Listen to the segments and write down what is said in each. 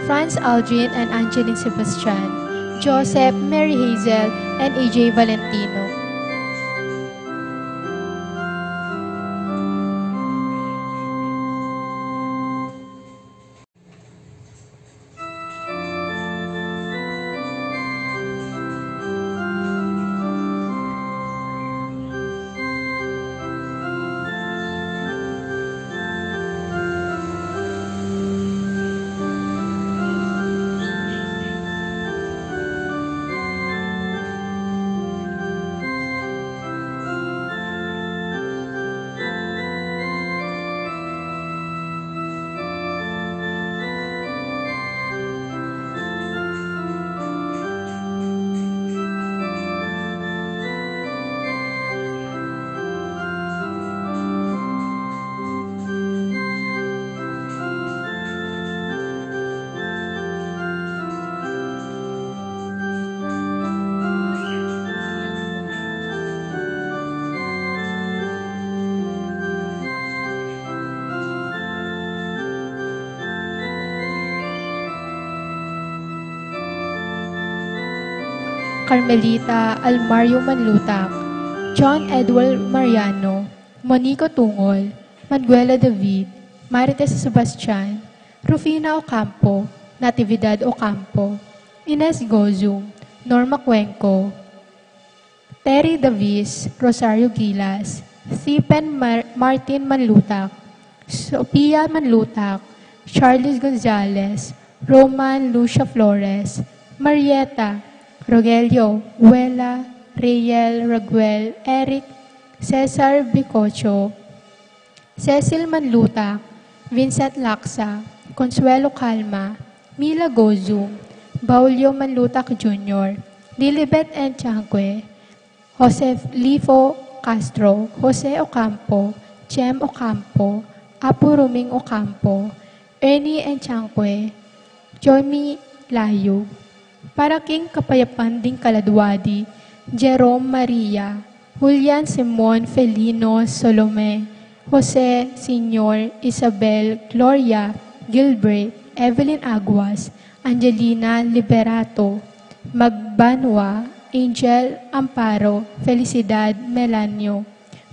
Franz Aldrin and Angeline Sebastian, Joseph, Mary Hazel, and AJ Valentino. Carmelita Almario Manlutak, John Edward Mariano, Monico Tungol, Manuela David, Marites Sebastian, Rufina Ocampo, Natividad Ocampo, Ines Gozum, Norma Cuenco, Terry Davis, Rosario Gilas, Stephen Martin Manlutak, Sophia Manlutak, Charles Gonzalez, Roman Lucia Flores, Marietta, Rogelio, Wela, Riel, Raguel, Eric, Cesar Bicocho, Cecil Manlutak, Vincent Laksa, Consuelo Calma, Mila Gozum, Baulio Manlutak Jr., Lilibet Enchanque, Joseph Lifo Castro, Jose Ocampo, Jem Ocampo, Apo Ruming Ocampo, Ernie Enchanque, Joymi Layug, para King Kapayapan ding Kaladwadi, Jerome Maria, Julian Simon Felino Solome, Jose Senior, Isabel, Gloria, Gilbert, Evelyn Aguas, Angelina Liberato, Magbanwa, Angel Amparo, Felicidad Melanio,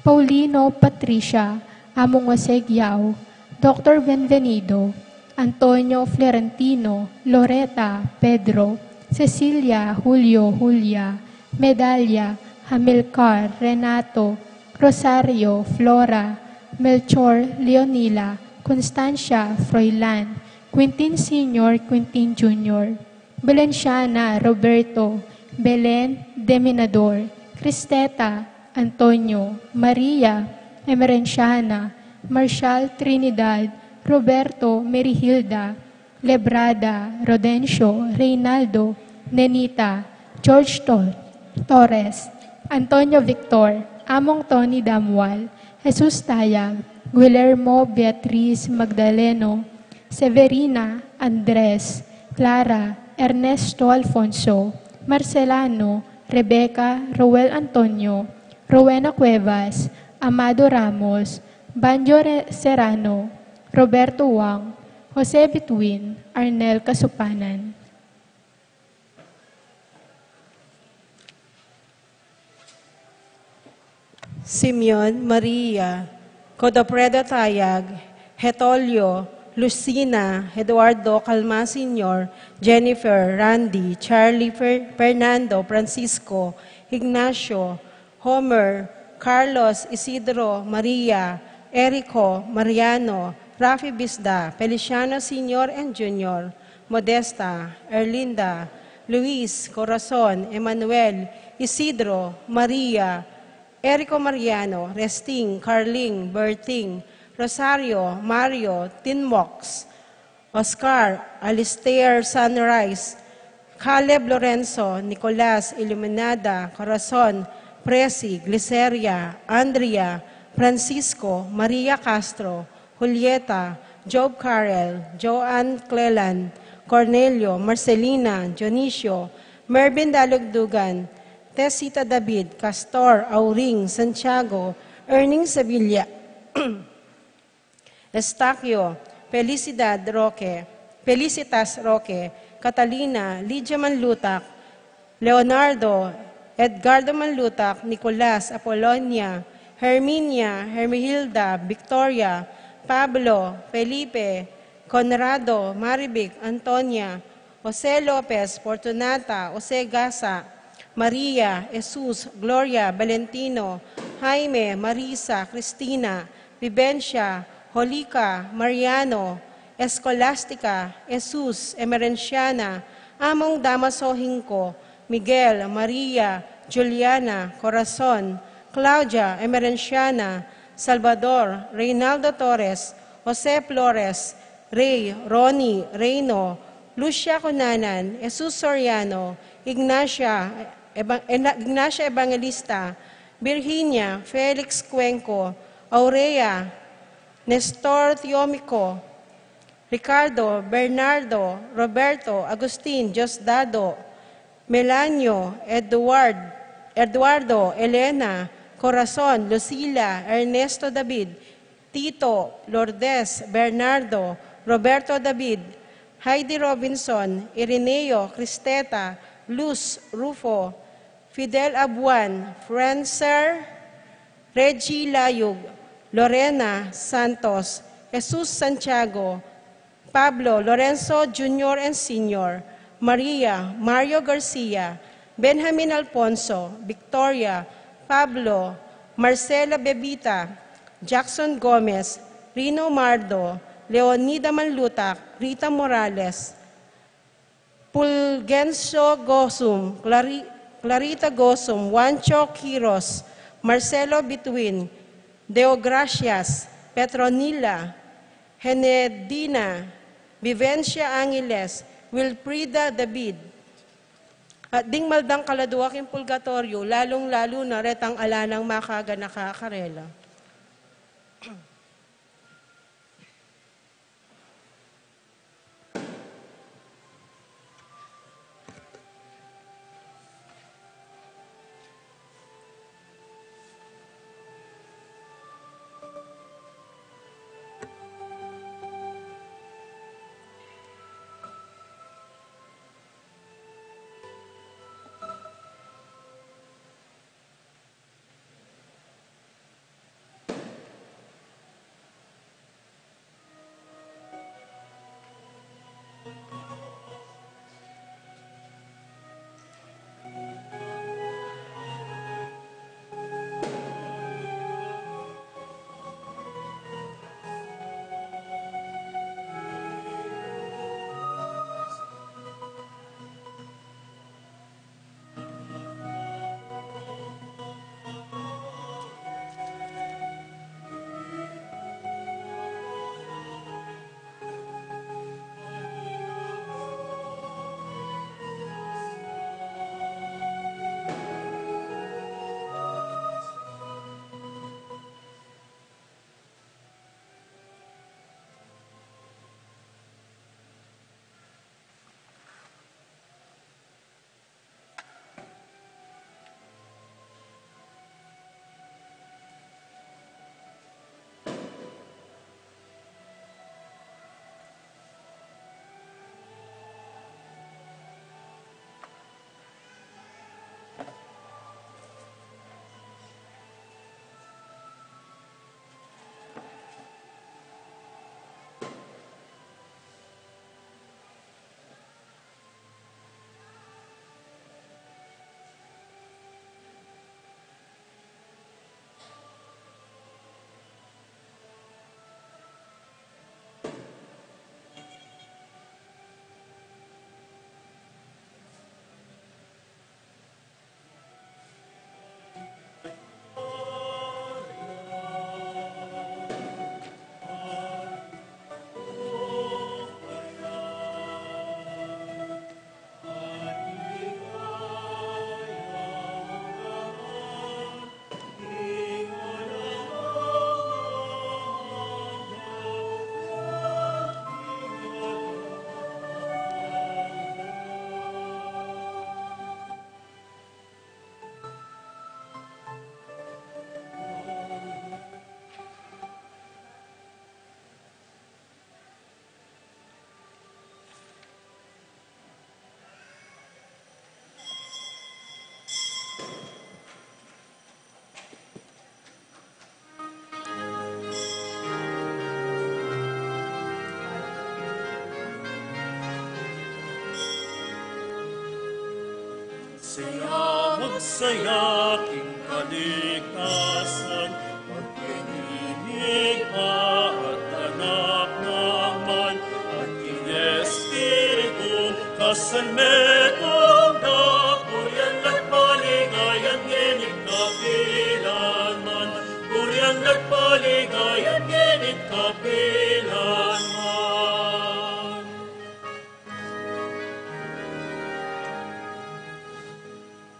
Paulino Patricia, Among Waseg Yao, Dr. Benvenido, Antonio Florentino, Loreta, Pedro, Cecilia, Julio, Julia, Medalla, Hamilcar, Renato, Rosario, Flora, Melchor, Leonila, Constancia, Froilan, Quintin Sr., Quintin Jr., Belenciana, Roberto, Belen, Deminador, Cristeta, Antonio, Maria, Emerenciana, Marshal Trinidad, Roberto, Merihilda, Lebrada, Rodencio, Reynaldo, Nenita, George Torres, Antonio Victor, Among Tony Damual, Jesus Tayag, Guillermo Beatriz Magdaleno, Severina, Andres, Clara, Ernesto Alfonso, Marcelano, Rebecca, Roel Antonio, Rowena Cuevas, Amado Ramos, Banjo Serrano, Roberto Wang, Jose Bituin, Arnel Kasupanan. Simeon Maria, Codopredo Tayag, Hetolio, Lucina, Eduardo Calma Sr., Jennifer, Randy, Charlie Fernando, Francisco, Ignacio, Homer, Carlos, Isidro, Maria, Erico, Mariano, Rafi Bisda, Feliciano Sr. and Jr., Modesta, Erlinda, Luis, Corazon, Emmanuel, Isidro, Maria, Erico Mariano, Resting, Carling, Berting, Rosario, Mario, Tinmox, Oscar, Alistair Sunrise, Caleb Lorenzo, Nicolas, Iluminada, Corazon, Presi, Gliceria, Andrea, Francisco, Maria Castro, Julieta, Job Carrel, Joanne Cleland, Cornelio, Marcelina, Dionisio, Mervin Dalugdugan, Tesita David, Castor, Auring, Santiago, Erning Sevilla, Estacio, Felicidad Roque, Felicitas Roque, Catalina, Lydia Manlutak, Leonardo, Edgardo Manlutak, Nicolas, Apolonia, Herminia, Hermihilda, Victoria, Pablo, Felipe, Conrado, Marivic, Antonia, Jose Lopez, Fortunata, Jose Gasa, Maria, Jesus, Gloria, Valentino, Jaime, Marisa, Cristina, Vivencia, Holica, Mariano, Escolastica, Jesus, Emerenciana, Among Damasohin ko, Miguel, Maria, Juliana, Corazon, Claudia, Emerenciana, Salvador, Reynaldo Torres, Jose Flores, Ray, Ronnie, Reyno, Lucia Conanan, Jesus Soriano, Ignacia Evangelista, Virginia, Felix Cuenco, Aurea, Nestor Tiomico, Ricardo, Bernardo, Roberto, Agustin, Diosdado, Melanio, Eduardo, Elena, Corazon, Lucila, Ernesto David, Tito, Lourdes, Bernardo, Roberto David, Heidi Robinson, Ireneo, Cristeta, Luz, Rufo, Fidel Abuan, Francer, Reggie Layug, Lorena Santos, Jesus Santiago, Pablo, Lorenzo Jr. and Sr., Maria, Mario Garcia, Benjamin Alfonso, Victoria, Pablo, Marcela Bebita, Jackson Gomez, Rino Mardo, Leonida Manlutak, Rita Morales, Fulgencio Gosum, Clarita Gosum, Juancho Quiros, Marcelo Bituin, Deogracias, Petronila, Henedina, Vivencia Angeles, Wilfrida David. At ding maldang kaladuaking pulgatoryo, lalong-lalo na retang alanang makaga nakakarela. Magsaya king kaligtasan, pagkininig at anak naman, at king Espiritu kasanmetong puryan at paligayan ngenit kapilanman, puryan at paligayan ngenit kapilanman.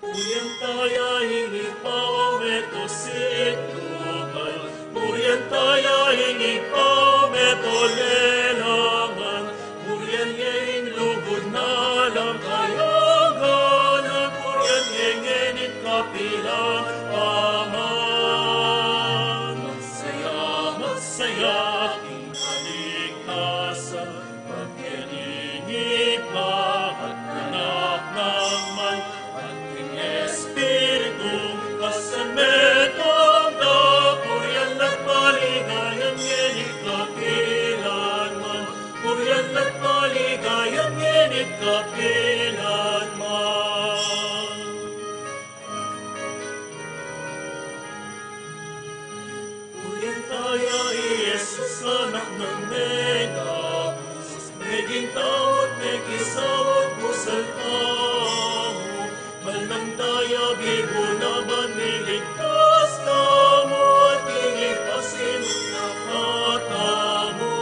Puryan taya hingi paumeto situbal, puryan taya hingi paumeto lelangan, puryan yeng lugod na lang kayagan, puryan yeng enit kapilang paman. Magsaya, magsaya, king kaligtasan, pagkilingi pa at anak naman, Espiritu kasanmetong puryan at paligayan ngenit kapilanman, puryan at paligayan ngenit kapilanman. Puryan tayo Jesus anak ng Megabus, naging tao at nagkisawag pusal tao, malang daya bigo naman niligtas ka mo at inipasin na katamo.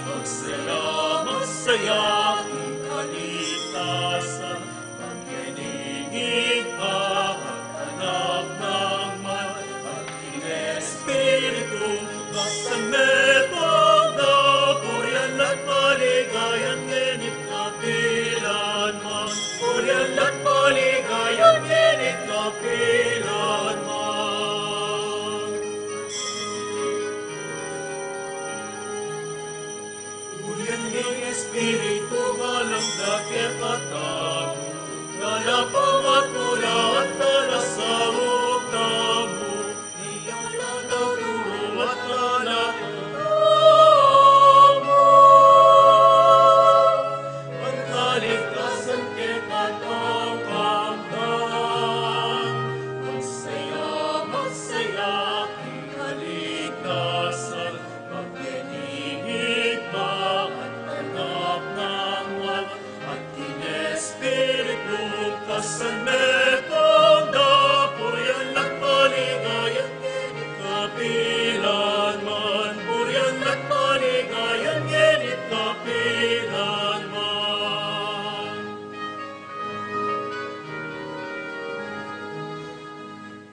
Magsaya, magsaya, king kaligtasan, pagkinigig ka at anak naman, at king Espiritu kasanmetong puryan at paligayan ngenit kapilanman, puryan at paligayan ngenit kapilanman. Puryan ng Espiritu walang dakit at tago, galapang at mula at talasahog namo, iyang lalaguro at lalakamo. Ang kaligtasan kitang kamdam, magsaya, magsaya, king kaligtasan, pagkinigig pa at anak naman, at king Espiritu kasanmetong puryan at paligayan ngenit kapilanman, puryan at paligayan ngenit kapilanman.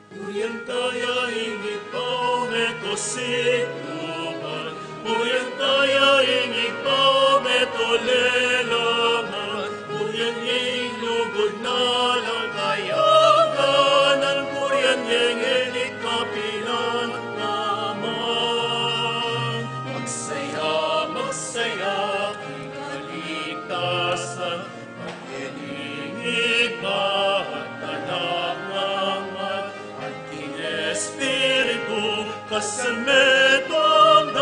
Puryan taya ingit paumeto situbal, puryan taya ingit paumeto lelangan, puryan yeng lugod na lang kayagan, puryan yeng enit kapilan naman. Magsaya, magsaya, king kaligtasan, pagkinigig pa at anak naman, at king Espiritu kasanmetong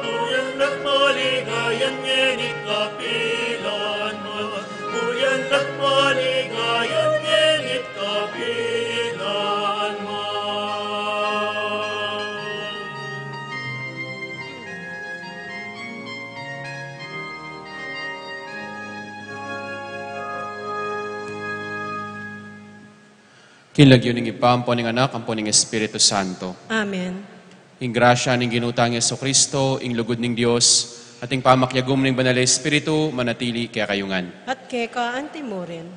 puryan at paligayan ngenit kapilanman, puryan at paligayan ngenit kapilanman. Kinlagyo ning ipampo ning anak, ampo ning Espiritu Santo. Amen. Ing grasya ning ginutang Jesucristo, ing lugod ning Dios, ating pamakyagom ning banal na Espiritu, manatili kaya kayungan. At keka antimo rin.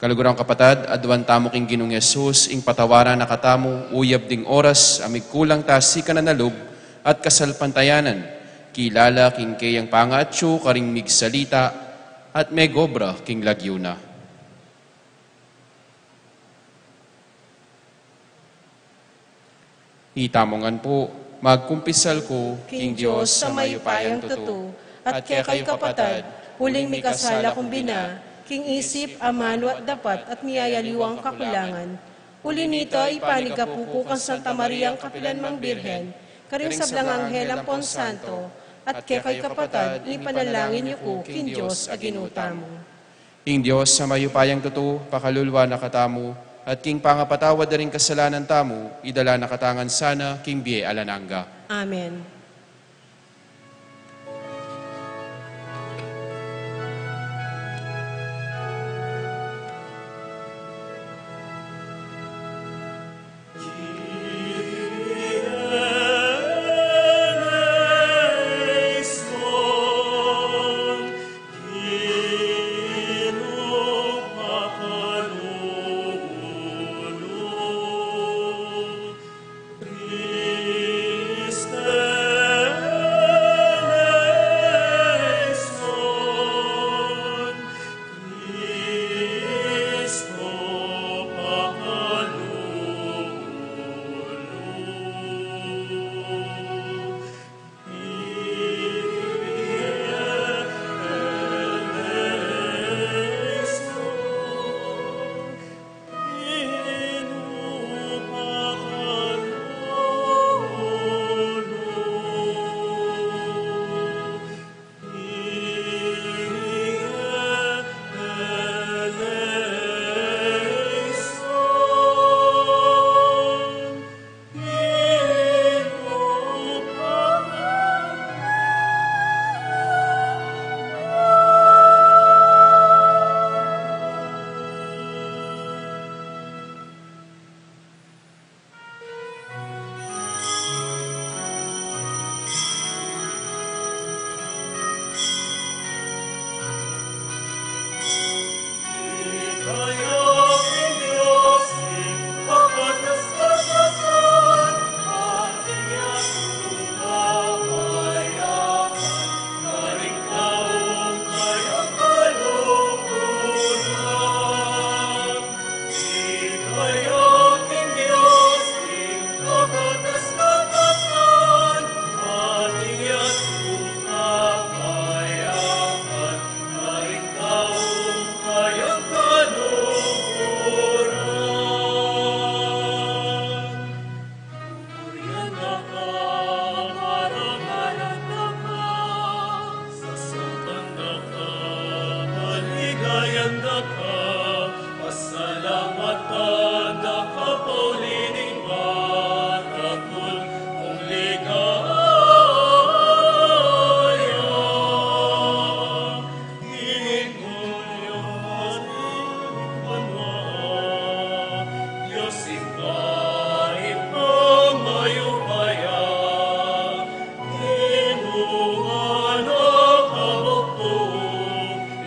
Kalugurang kapatad, adwan tamo king Ginong Jesus, ing patawaran na katamo, uyab ding oras, amig kulang ta si kananalub, at kasalpantayanan, kilala king kayang pangatsu, karing migsalita, at megobra king lagyo na. Itamongan po, magkumpisal ko, King Diyos sa mayupayang tutu, at kaya kayo kapatad, huling may kasala kumbina, King isip, amano at dapat, at miyayaliwang kakulangan. Uli nito, ipanigapuko kang Santa Maria ang Kapilanmang Birhen, karing sablang Anghel ang Ponsanto, at kaya kayo kapatad, ipanalangin niyo ko, King Diyos, aginuta mo. Ing Diyos sa mayupayang totoo, pakalulwa na katamu, at king pangapatawad na rin kasalanan tamu, idala na katangan sana, king biye alananga. Amen.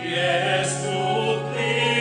Jesu Christ.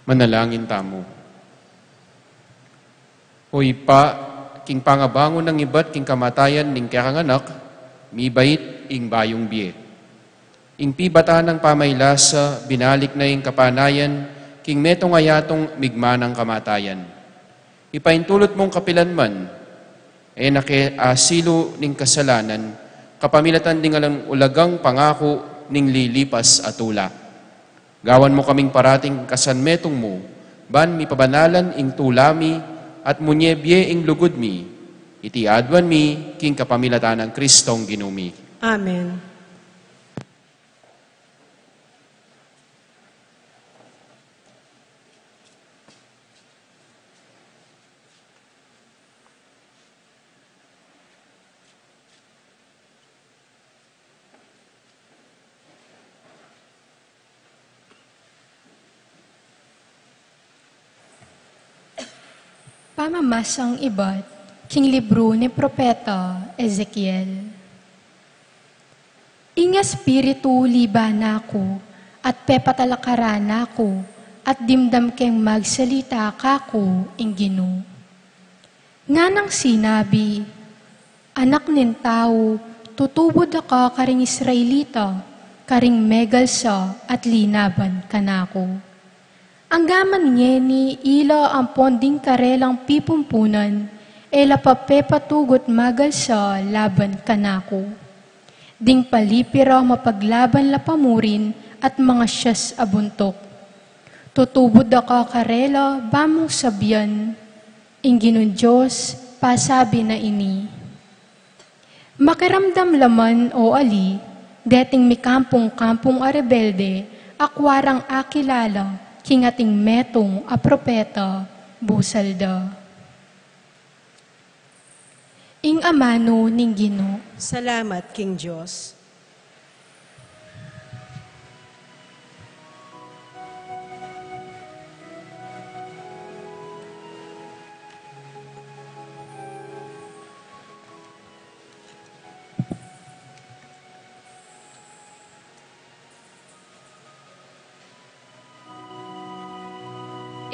Manalangin tamo. Hoy pa, king pangabangon ng iba't king kamatayan ning kakanganak, mibait ing bayong biye. Ing pibata ng pamaylasa, binalik na ing kapanayan, king metong ayatong migmanang kamatayan. Ipaintulot mong kapilanman, nakiasilo ning kasalanan, kapamilatan ding alang ulagang pangako ning lilipas atula. Gawan mo kaming parating kasanmetong mo, ban mi pabanalan ing tulami, at munyebye ing lugod mi, iti adwan mi, king kapamilatan ng Kristong ginumi. Amen. Pamamasang iba't king libro ni Propeta Ezekiel. Inga spiritu libana ko, at pepatalakaran ako, at dimdam keng magsalita kako ing Gino. Nga nang sinabi, anak nin tao, tutubod ako karing Israelita, karing megalsa at linaban kanako. Ang gaman niya ni ila ang ponding karelang pipumpunan, ela papepatugot magal sa laban kanako. Ding palipira mapaglaban la pamurin at mga siyas abuntok. Tutubod ako karela bamong sabyan, ingginon Diyos pasabi na ini. Makiramdam laman o ali, deting mi kampong-kampong a rebelde, akwarang akilala, kingating metong a propeta, busalda. Ing amano ning Gino. Salamat, King Diyos.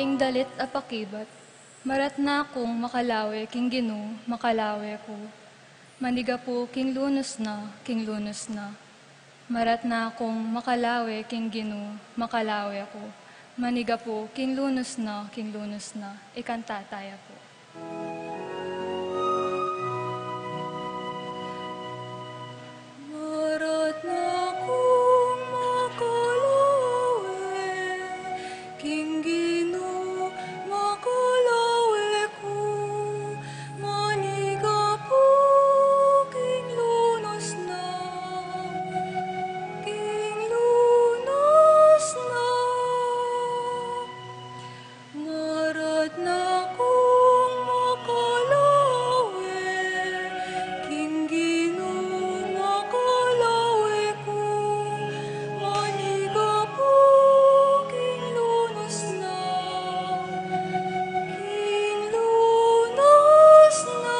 Ing dalit apakibat, marat na akong makalawe king Gino, makalawe ko. Maniga po king lunos na, king lunos na. Marat na akong makalawe king Gino, makalawe ko. Maniga po king lunos na, king lunos na. Ikanta tayo po. Marat na akong makalawe king Gino, makalawe ko. Maniga po king lunos na, king lunos na. Marat na akong makalawe king Gino, makalawe ko. Maniga po king lunos na, king lunos na.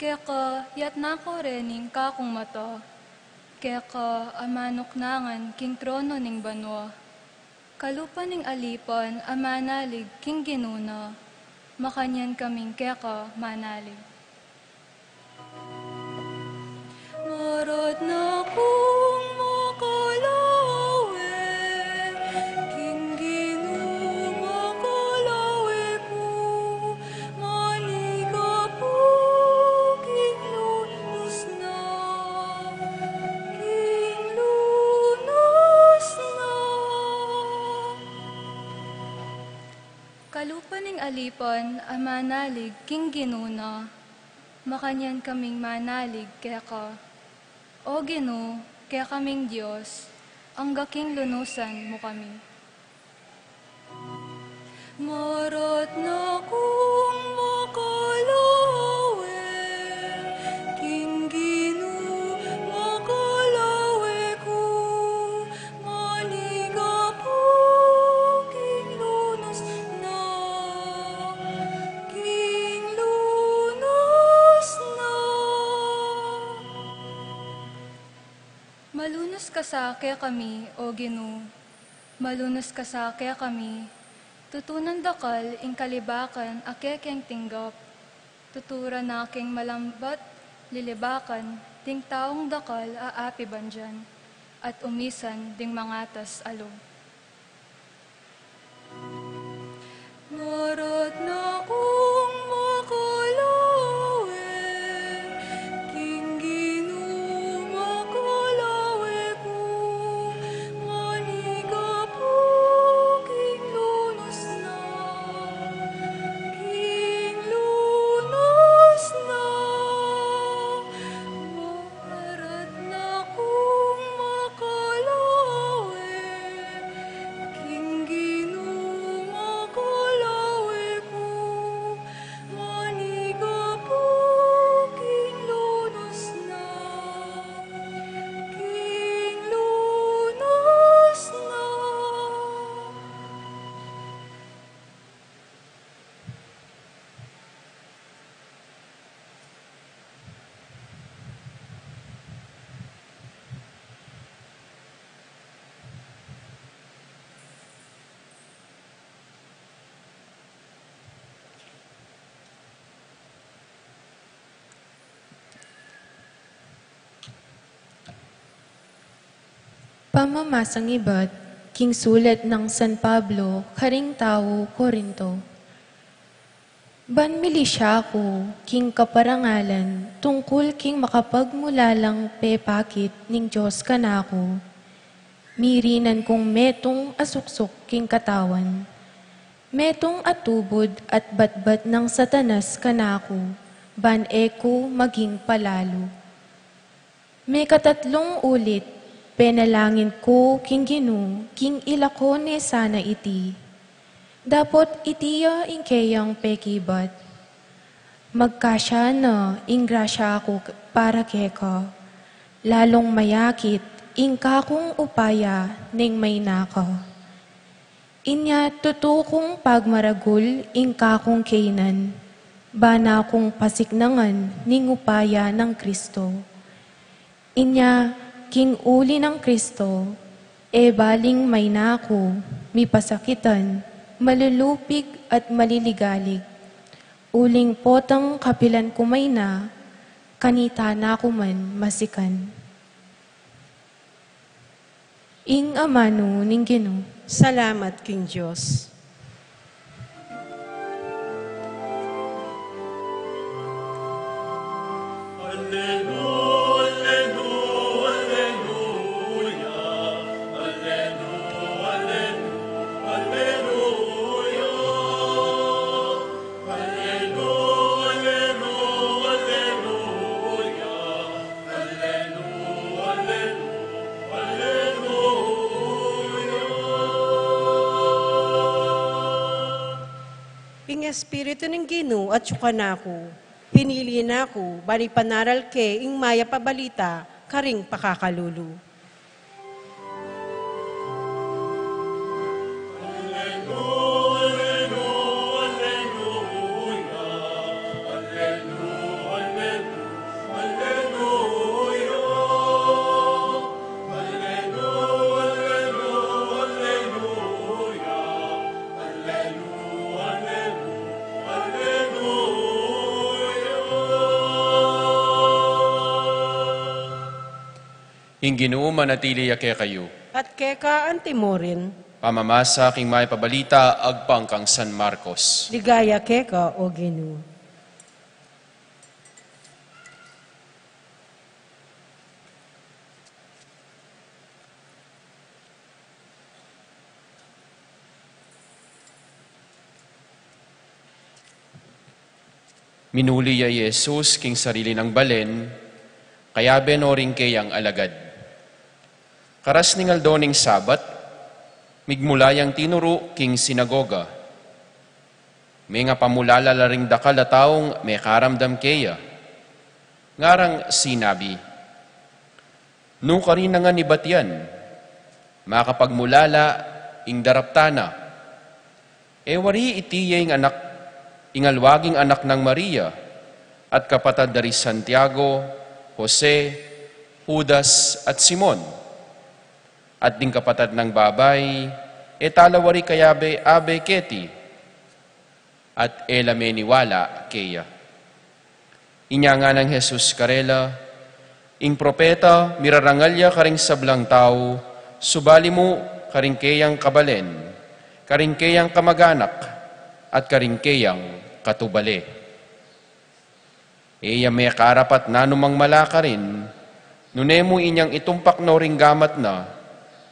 Kaya ka, yat na ko rening kakong mata. Kaya ka, amanok nangan, king trono ning banwa. Kalupa ning alipan, amanalig, king ginuna. Makanyan kaming kaya ka, manalig. Marat na akong makalawe, king Gino, makalawe ko. Maniga po, king lunos na, king lunos na. Kalupa ning alipan, amanalig, king ginuna. Makanyan kaming manalig, kaya ka. O Gino, kaya kaming Diyos, ang gaking lunusan mo kami. Marat na akong makalawe, king Gino, makalawe ko. Maniga po, king lunos na, king lunos na. Malunos ka sa kaya kami, O Ginoo. Malunos ka sa kaya kami. Tutunan dakal, ing kalibakan, ake keng tinggap. Tutura na aking malambat, lilibakan, ting taong dakal, aapi bandyan. At umisan, ding mangatas alo. Narat na kong makalawe, king Ginoo makalawe ko, maniga po king lunos na, king lunos na. Narat na kong makalawe, king Ginoo makalawe ko, maniga po king lunos na, king lunos na. Pamamasang iba't, king sulat ng San Pablo, karing tao, Korinto. Ban milisya ko, king kaparangalan, tungkol king makapagmulalang pepakit ning Diyos kanako. Mirinan kong metong asuksok king katawan. Metong atubod at batbat ng satanas kanako, ban eko maging palalo. May katatlong ulit, penalangin ko king Ginoo, king ilako ne sana iti. Dapot itiya inkeyang pekibat. Magkasya na ingrasya ako para keka. Lalong mayakit, ingka kong upaya ning may naka. Inya tutukong pagmaragul, ingka kong kainan. Bana kong pasiknangan ning upaya ng Kristo. Inya king uli ng Kristo, e baling may nako, mipasakitan, malulupig at maliligalig. Uling potang kapilan kumay na, kanita na kuman masikan. Ing amano ning Ginoo. Salamat, King Diyos. Ing Espiritu ng Ginoo at sukanako, pinili na ako, bani panaral ke, ing maya pabalita, karing pakakalulu. Ing Ginoo manatili ake kayo. At keka antimorin, Pamamasa king may pabalita agpang kang San Marcos. ligaya keka o Ginoo. Minuli ya Jesus king sarili ng balen, kaya benoring kayang alagad. Karas ning aldoning sabat, migmulayang tinuro king sinagoga. May nga pamulala laring dakal a taong may karamdam kaya. Ngarang sinabi, "No ka rin nga ni batyan, makapagmulala ing daraptana. E wari itiyay ing anak, ingalwaging anak ng Maria, at kapatid dari Santiago, Jose, Judas at Simon. at ding kapatad ng babay, talawari kayabe abe keti, at elame niwala keya. Inya nga ng Jesus karela, ing propeta mirarangalya karing sablang tao, subali mo karing keyang kabalen, karing keyang kamaganak, at karing keyang katubale. Eya may karapat na numang malaka rin, nunemo inyang itumpak no ring gamat na,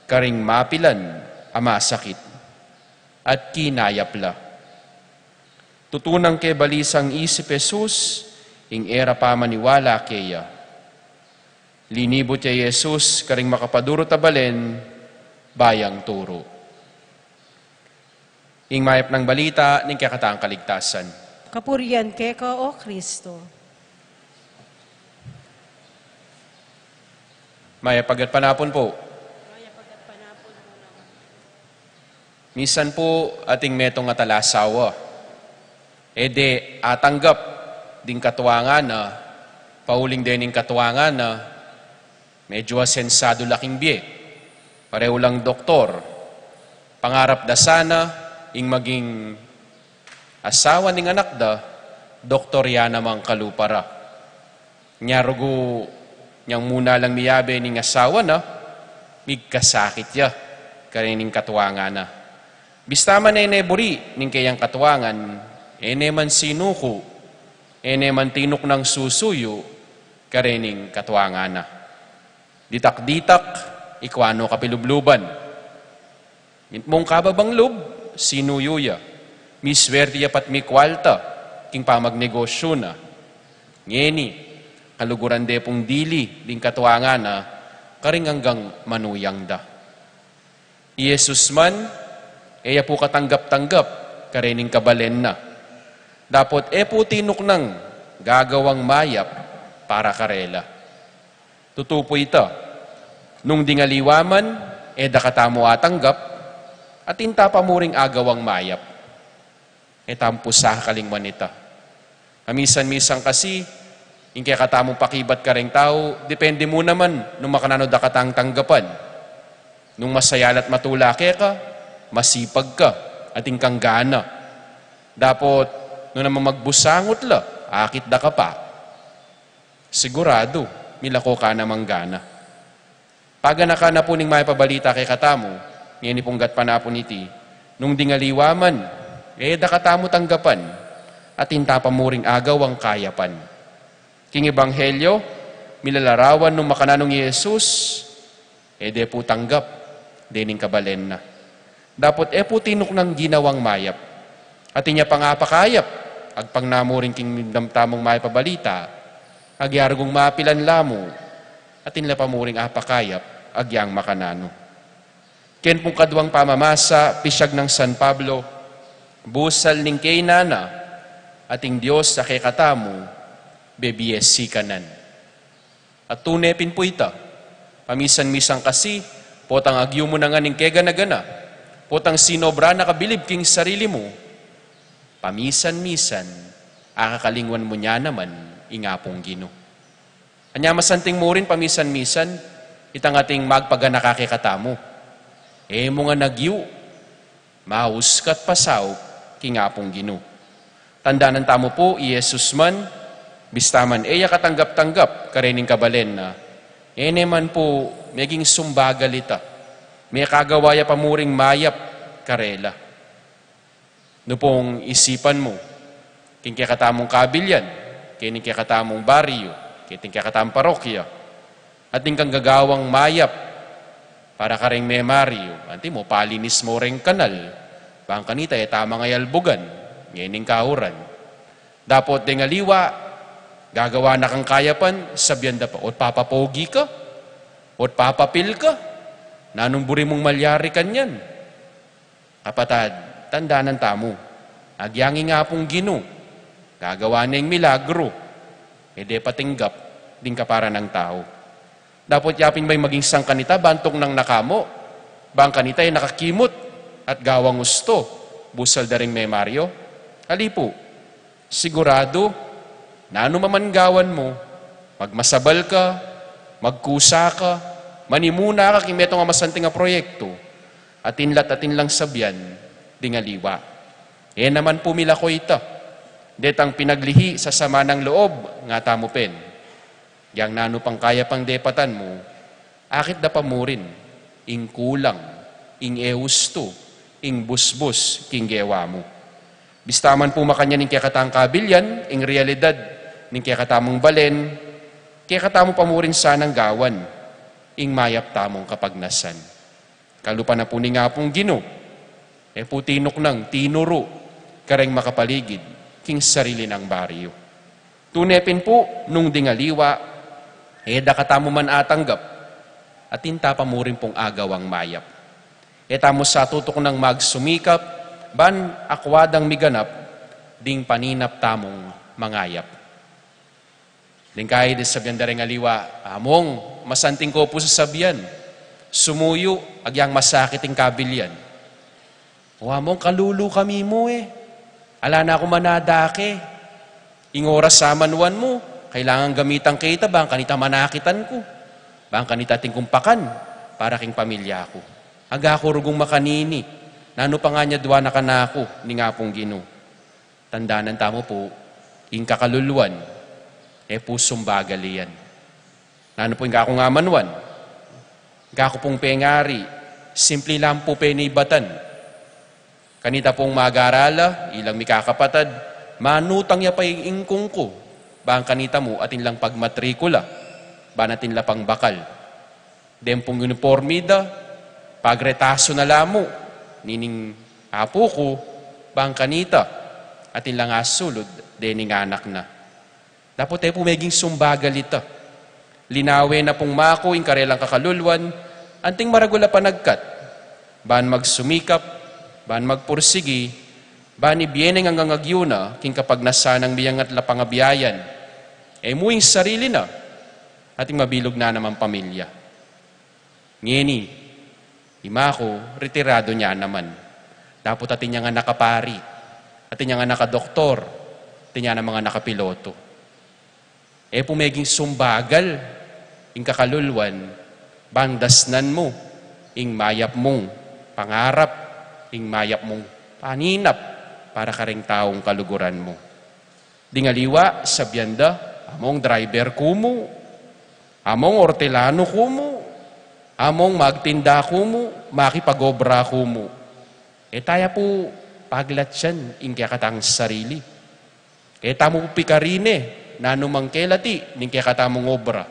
karing mapilan ama sakit, at kinayapla. Tutunang kay balisang isip Jesus, ing era pa maniwala keya. Linibot niya Jesus, karing makapaduro tabalen, bayang turo. Ing mayap ng balita, ning kakataang kaligtasan. Kapurian keka o Kristo. Maya pagat panapon po. Misan po ating metong atalasawa. Ede atanggap ding katuwangan na, pauling din ng katuwangan na, medyo asensado laking biye. Pareho lang doktor. Pangarap da sana, ing maging asawa ning anak da, doktor yan namang kalupara. Nyarugo, niyang muna lang miyabe ning asawa na, migkasakit ya, karining katuwangan na. Bistaman neburi ning kayang katuwangan, man sinuko, man tinok ng susuyo, karining katuwangan na. Ditak-ditak, ikwano kapilubluban. Mong kababang lub, sinuyuya. Miswerte yapat mikwalta, king pamagnegosyo na. Ngeni, kaluguran de pong dili, ding katuwangan na, karing hanggang manuyang da. Yesus man, eya po katanggap-tanggap, karining kabalen na. Dapot po tinok ng gagawang mayap para karela. Tutupo ito, nung dingaliwaman, dakatamo atanggap, at inta pa muring agawang mayap. Tampo sa kalingwan ita. Kamisan-misang kasi, yung kaya katamong pakibat ka rin tao, depende mo naman nung makanano da katang tanggapan. Nung masayalat matula ka, masipag ka, at ingkang gana. Dapot, nung naman magbusangot la, akit da ka pa. Sigurado, milako ka namang gana. Paganaka na po ning may pabalita kay katamo, ngayon ipunggat pa na po niti, nung dingaliwaman, da katamo tanggapan, at intapamuring agaw ang kayapan. King Ebanghelyo, milalarawan nung makananong Yesus, de po tanggap, dening kabalen na. Dapot po tinok ng ginawang mayap, at inya pangapakayap, agpang namuring king damtamong may pabalita, agyargong mapilan lamo, at inla pamuring apakayap, agyang makanano. Ken pong kadwang pamamasa, pisyag ng San Pablo, busal ning kay nana, ating Diyos sa kay katamo, bebiyes si kanan. At tunepin po ita, pamisan-misang kasi, potang agyo mo na nga ning kega na gana, potang sinobra na kabilib king sarili mo, pamisan-misan, akakalingwan mo niya naman, ingapong Gino. Anya masanting mo rin pamisan-misan, itang ating magpagana kakikatamo. Mo nga nagyo, mauskat pasaw, kingapong Gino. Tandaanan tamo po, Yesus man, bistaman katanggap-tanggap, karening kabalen na, man po, meging sumbagalita, may kagawaya pamuring mayap, karela. No pong isipan mo, king kakatamong kabilyan, kining kakatamong baryo, kining kakatamong parokya, at ning kang gagawang mayap, para karing memaryo, anti mo, palinis mo ring kanal, bang kanita, tama ngay albugan, ngayon kahuran. Dapot ding aliwa, gagawa na kang kayapan, sabyan da pa, ot papapogi ka, ot papapil ka, nanumburi mong malyari kanyan. Kapatad, tandaanan tamo, agyangi nga pong Gino, gagawa na yung milagro, de patinggap, din ka para ng tao. Dapat yapin ba'y maging sang kanita, bantong ng nakamo, bang kanita ay nakakimot, at gawang gusto, busal da rin may Mario. Halipo, sigurado, na ano maman gawan mo, magmasabal ka, magkusa ka, manimuna ka kimeto nga masanting nga proyekto, atin lang sabyan, di nga liwa. Naman pumila ko ito. Detang pinaglihi sa sama ng loob, nga tamo pen. Yang nano pang kaya pang depatan mo, akit da pa mo rin, ing kulang, ing eusto, ing busbus, king gewa mo. Bistaman po makanya ning kaya katang kabilyan, ing realidad, ning kaya katamong balen, kaya katamo pa mo rin sanang gawan, ing mayap tamong kapagnasan. Kalupa na po ni nga pong Gino, po tinok nang tinuro, kareng makapaligid, king sarili ng baryo. Tunepin po, nung dingaliwa, da katamo man atanggap, at tinta pa mo rin pong agawang mayap. Tamo sa tutok ng magsumikap, ban akwadang miganap, ding paninap tamong mangayap. Ding kahit sabyan da rin aliwa, among masanting ko po sa sabyan, sumuyo, agyang masakiting kabilyan. O among kalulu kami mo ala na ako manadake, ing oras sa manuan mo, kailangan gamitang kita, bang kanita manakitan ko, bang kanita tingkumpakan, para king pamilya ko. Aga ako rugong makanini, nano pa nga niya dwa na kanako, ni nga pong Gino. Tandanan tamo po, ing kakaluluan, pusong bagalian. Nano po ing ako nga manuan, kako pong pengari, simple lang po penibatan. Kanita pong mag-arala, ilang mikakapatad, manutang ya pa yung ingkong ko, bang kanita mo atin lang pagmatrikula, ba natin lapang bakal. Dem pong uniformida, pagretaso na lamo, nining apo ko, bang kanita, atin lang asulod, dening anak na. Dapat po meging sumbagal ito. Linawe na pong mako, yung karelang kakalulwan, anting maragula panagkat, baan magsumikap, baan magpursigi, baan ibiyeneng ang gangagyuna, king kapag nasanang biyang at lapangabiyayan, muing sarili na, ating mabilog na naman pamilya. Ngeni, imako, retirado niya naman. Dapat atin niya nga nakapari, atin niya nga nakadoktor, atin niya nga mga nakapiloto. Pumeging sumbagal, ing kakalulwan, bandasnan mo, ing mayap mong pangarap, ing mayap mong paninap, para karing taong kaluguran mo. Dingaliwa, sabyanda, among driver kumo, among ortelano kumo, among magtinda kumo, makipagobra kumo. Taya po, paglat yan, ing kakatang sarili. Tamo po pikarine, nanumang kelati, ning kakatamong obra.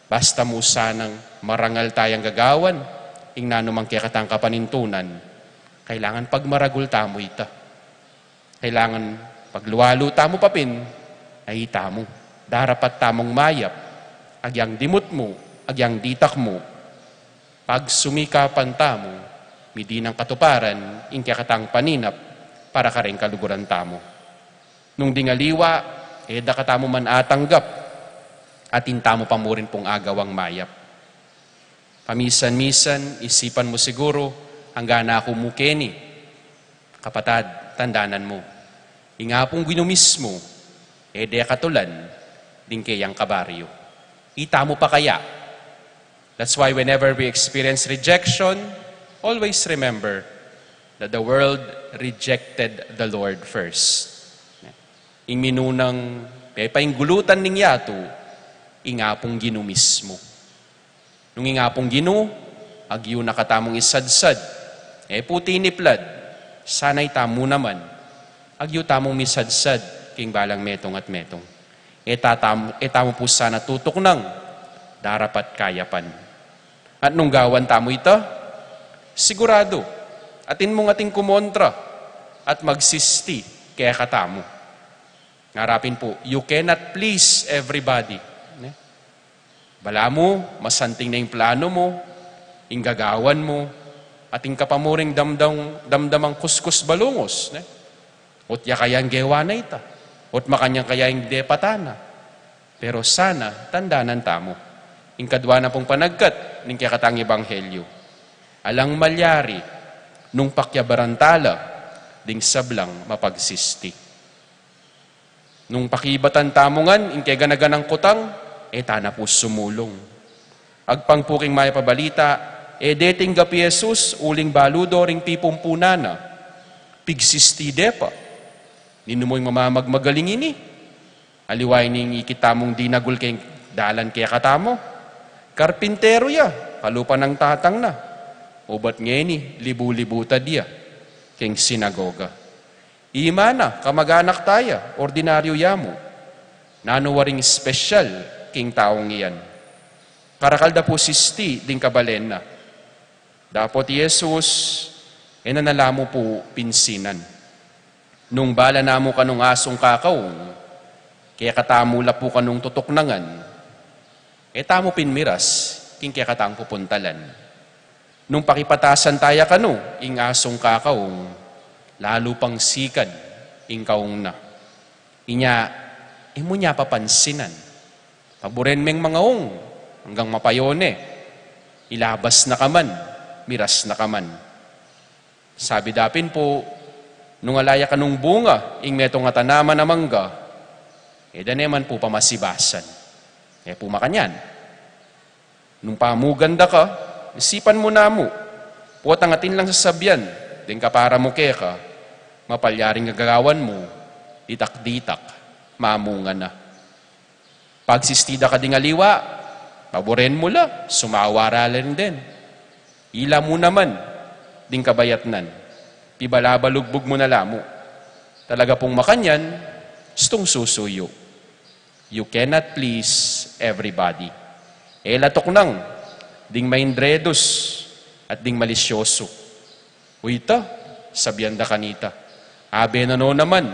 Basta mo sanang marangal tayang gagawan, ing nanumang kakatang kapanintunan, kailangan pagmaragul tamo ita. Kailangan pagluwalo tamo papin, ay tamo. Darapat tamong mayap, agyang dimut mo, agyang ditak mo, pag sumikapan tamo, midi ng katuparan, ing kakatang paninap, para karing kaluguran tamo. Nung dingaliwa, da katamo man atanggap, atin tamo pa mo rin pong agawang mayap. Pamisan-misan, isipan mo siguro, hanggang na ako mukeni. Kapatad, tandanan mo. Inga pong ginumis mo, de katulan, din kayang kabaryo. Ita mo pa kaya. That's why whenever we experience rejection, always remember that the world rejected the Lord first. Ing minunang painggulutan ning yato, ingapong Gino mismo. Nung ingapong Gino, agyo nakatamong isadsad, puti niplad, sanay tamo naman, agyo tamong misadsad, king balang metong at metong. Tamo po sana tutok nang, darapat kayapan. At nung gawan tamo ita, sigurado, atin mong ating kumontra, at magsisti, kaya katamo. Ngarapin po, you cannot please everybody. Bala mo, masanting na yung plano mo, yung gagawan mo, at yung kapamuring damdamang kuskus balungos. Ot ya kayang gewa na ita. Ot makanyang kayang depatana. Pero sana, tandanan tamo. Yung kadwa na pong panagkat, ng kakatang ebanghelyo. Alang malyari, nung pakyabarantala, ding sablang mapagsisti. Nung pakibatan tamongan, in kay ganaganang kutang, tana po sumulong. Agpangpuking maya pabalita, deting gapi Jesus, uling baludo ring pipumpunana, pigsisti depa. Ninumoy mamamagmagaling ini. Aliway ning ikitamong dinagul kay dalan kaya katamo. Karpintero ya, kalupa ng tatang na. Ubat ngeni, libu-libuta dia, king sinagoga. Imana, kamag-anak taya, ordinaryo yamo. Nanuwaring special, king taong iyan. Karakalda po sisti, ding kabalen na. Dapot Jesus, nanalamo po pinsinan. Nung bala namo kanong asong kakaong, kaya katamula po kanong tutuknangan, tamo pinmiras, king kaya katang pupuntalan. Nung pakipatasan taya kano, ing asong kakaong, lalo pang sikad, ing kaong na. Inya, imo niya papansinan. Paboren meng mga ong, hanggang mapayone, ilabas na kaman, miras na kaman. Sabi dapin po, nung alaya kanong bunga, ing metong nga tanaman na mangga, daneman po pamasibasan. Po makanyan. Nung pamuganda ka, isipan mo na mo, puwatangatin lang sa sabyan, din ka para mo ka, mapalyaring gagawan mo, ditak-ditak, mamunga na. Pagsistida ka ding aliwa, paboren mo la, sumawara rin din. Ila mo naman, ding kabayatnan, pibalabalugbog mo na lamo. Talaga pong makanyan, stong susuyo. You cannot please everybody. Latok nang, ding maindredos, at ding malisyoso. Uyta, sabyan da kanita. Abe na no naman,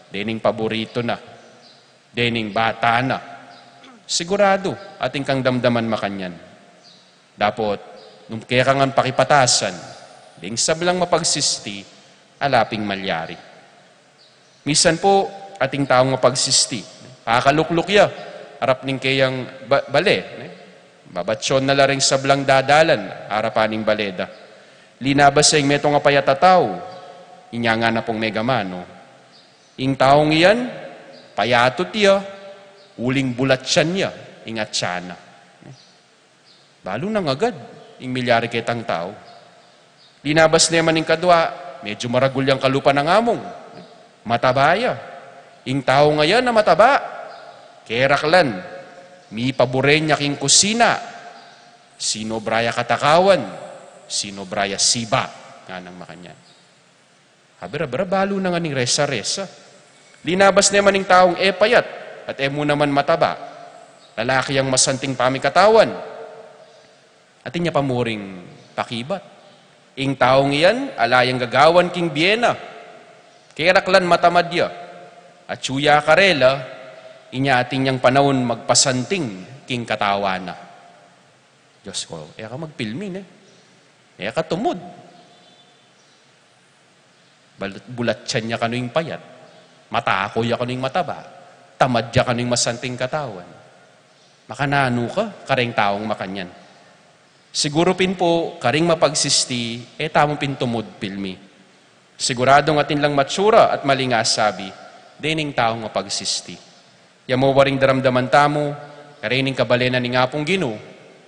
dening paborito na, dening bata na. Sigurado, ating kang damdaman makanyan. Dapot, nung kaya kang pakipatasan, ding sablang mapagsisti, alaping malyari. Misan po, ating taong mapagsisti, pakalukluk ya, harap ning kayang bale, babatsyon na laring sablang dadalan, harapaning baleda. Linabas sa ing metong apayatataw, inya nga na pong megamano. Ing taong iyan, payatot ya, uling bulatsan niya, ingat siyana. Balo nang agad, ing milyari kitang tao. Linabas naman ing kadwa, medyo maragul yung kalupa ng among. Matabaya. Ing tao ngayon na mataba, keraklan, mi paboren niya king kusina, sino braya katakawan, sino braya siba, nga nang makanyan. Habira-bira, balo na nga ning resa-resa. Linabas naman ing taong payat, at mo naman mataba, lalaki ang masanting pamikatawan, at inya pamuring pakibat. Ing taong iyan, alayang gagawan king biyena, keraklan matamadya, at suya karela, inya ating niyang panahon magpasanting king katawana. Diyos ko, ka magpilmin ka tumod. Bulatsan niya kano'y payat, matakoy ya kano'y mataba, tamad ya kano'y masanting katawan. Makanano ka, karing taong makanyan. Siguro pin po, karing mapagsisti, tamong pintumod pilmi. Siguradong atin lang matsura at malingas sabi, dening taong mapagsisti. Yamo waring daramdaman tamo, karining kabalena ni nga pong Ginoo,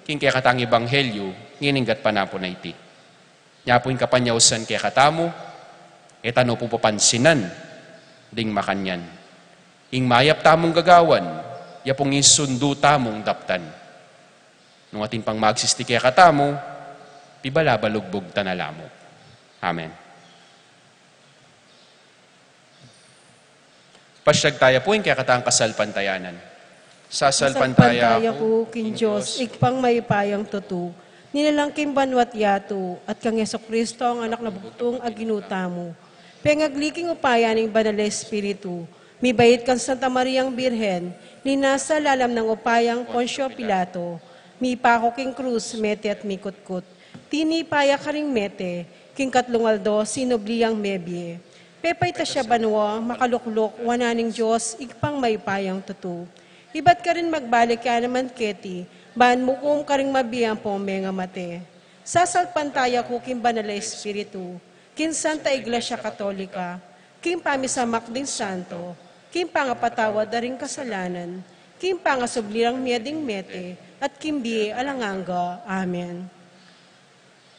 king kaya katang ebanghelyo, ngininggat panapo na iti. Nya po yung kapanyausan kaya katamo, tano po papansinan, ding makanyan. Ing mayap tamong gagawan, yapong insundo tamong daptan. Nung atin pang magsisti kaya katamo, pibalabalugbog tanalamo. Amen. Pasyag tayo po yung kaya katang kasalpantayanan. Sasalpantaya ko, kin Diyos, ikpang may payang tutu, nilalang kim banwat yato, at kang Yeso Kristo ang anak na bugtong aginuta mo. Pengagliking upaya ng Banal Espiritu, mi bayit kang Santa Mariang Birhen, linasa lalam ng upayang Poncio Pilato, mi pako king krus, mete at mikutkut, tini paya karing mete, king katlungaldo, sinobliyang mebye. Pepay ta siya banwa, makaluklok, wananing Diyos, ikpang may payang tutu. Iba't ka rin magbalik ka naman keti, ban mukum ka rin mabiyang po mga mate. Sasalpantaya ko king Banal Espiritu, kin Santa Iglesia Katolika, kin pamisamak din santo, kin pangapatawad na rin kasalanan, kin pangasublirang miyading mete, at kimbi alanganga. Amen.